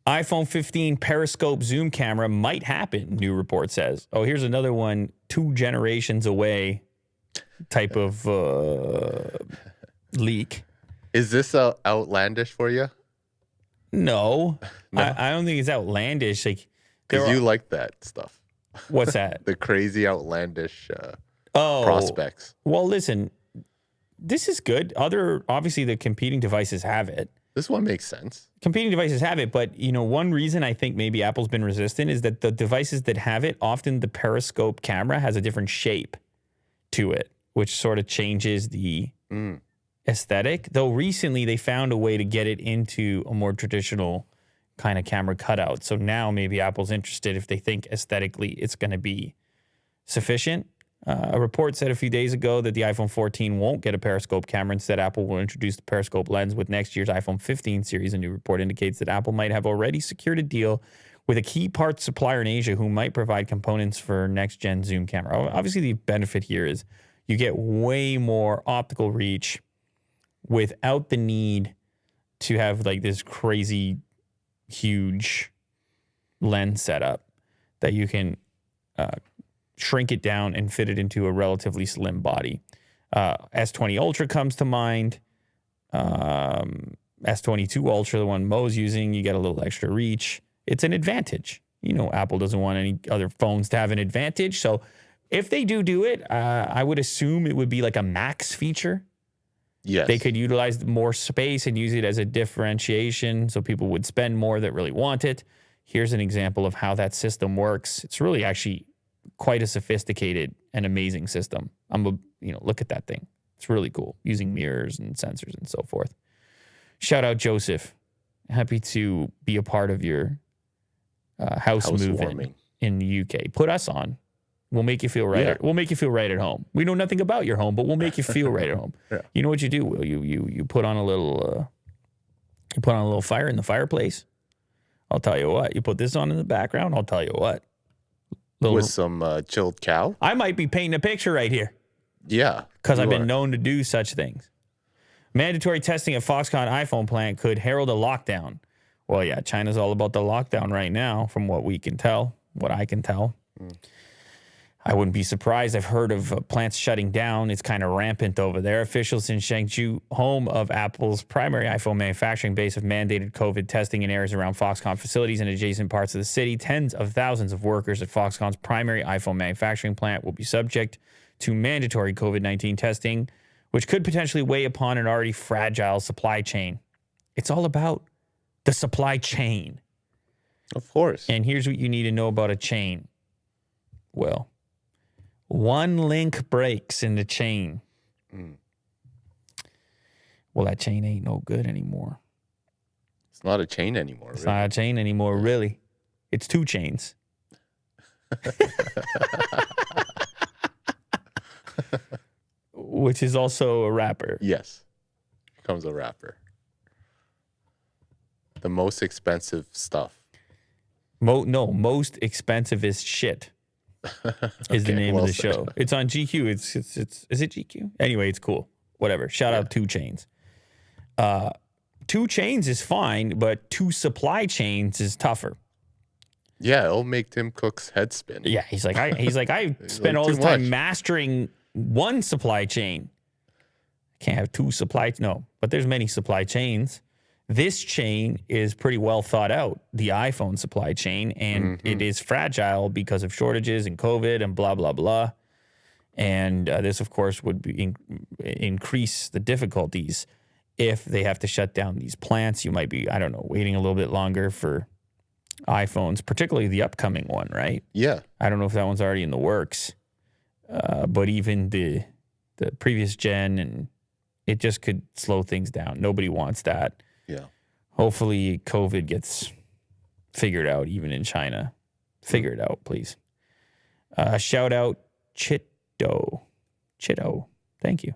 iPhone 15 periscope zoom camera might happen, new report says. Oh, here's another one, 2 generations away type of leak. Is this outlandish for you? No. No? I don't think it's outlandish. Like, Because you like that stuff. What's that? The crazy outlandish prospects. Well, listen, this is good. Obviously, the competing devices have it. This one makes sense. Competing devices have it, but one reason I think maybe Apple's been resistant is that the devices that have it, often the periscope camera has a different shape to it, which sort of changes the aesthetic. Though recently they found a way to get it into a more traditional kind of camera cutout. So now maybe Apple's interested if they think aesthetically it's going to be sufficient. A report said a few days ago that the iPhone 14 won't get a periscope camera. Instead, Apple will introduce the periscope lens with next year's iPhone 15 series. A new report indicates that Apple might have already secured a deal with a key parts supplier in Asia who might provide components for next-gen zoom camera. Obviously, the benefit here is you get way more optical reach without the need to have like this crazy, huge lens setup that you can shrink it down and fit it into a relatively slim body. S20 Ultra comes to mind. S22 Ultra, the one Mo's using, you get a little extra reach. It's an advantage. Apple doesn't want any other phones to have an advantage. So if they do it, I would assume it would be like a max feature. Yes. They could utilize more space and use it as a differentiation so people would spend more that really want it. Here's an example of how that system works. It's really actually quite a sophisticated and amazing system. Look at that thing. It's really cool, using mirrors and sensors and so forth. Shout out Joseph. Happy to be a part of your house moving in the UK. Put us on. We'll make you feel right. Yeah. We'll make you feel right at home. We know nothing about your home, but we'll make you feel right at home. Yeah. You know what you do, Will? You put on a little fire in the fireplace. I'll tell you what. You put this on in the background. I'll tell you what. With some chilled cow? I might be painting a picture right here. Yeah. Because I've been known to do such things. Mandatory testing at Foxconn iPhone plant could herald a lockdown. Well, yeah, China's all about the lockdown right now, from what we can tell, what I can tell. I wouldn't be surprised. I've heard of plants shutting down. It's kind of rampant over there. Officials in Chengdu, home of Apple's primary iPhone manufacturing base, have mandated COVID testing in areas around Foxconn facilities and adjacent parts of the city. Tens of thousands of workers at Foxconn's primary iPhone manufacturing plant will be subject to mandatory COVID-19 testing, which could potentially weigh upon an already fragile supply chain. It's all about the supply chain. Of course. And here's what you need to know about a chain. Well, one link breaks in the chain. Well, that chain ain't no good anymore. It's not a chain anymore. It's not a chain anymore, really. It's 2 chains. Which is also a rapper. Yes. Becomes a rapper. The most expensive stuff. Most expensive is shit. Is the name of the said. show. It's on GQ. It's is it GQ? Anyway, it's cool. Whatever. Shout out 2 Chains. 2 Chains is fine, but 2 supply chains is tougher. Yeah, it'll make Tim Cook's head spin. Yeah, he's like I spent all this time mastering one supply chain. Can't have 2 supply. No, but there's many supply chains. This chain is pretty well thought out, the iPhone supply chain, and it is fragile because of shortages and COVID and blah, blah, blah. And this, of course, would increase the difficulties if they have to shut down these plants. You might be, waiting a little bit longer for iPhones, particularly the upcoming one, right? Yeah. I don't know if that one's already in the works, but even the previous gen, and it just could slow things down. Nobody wants that. Yeah. Hopefully COVID gets figured out even in China. Figure it out, please. Shout out Chitto. Thank you.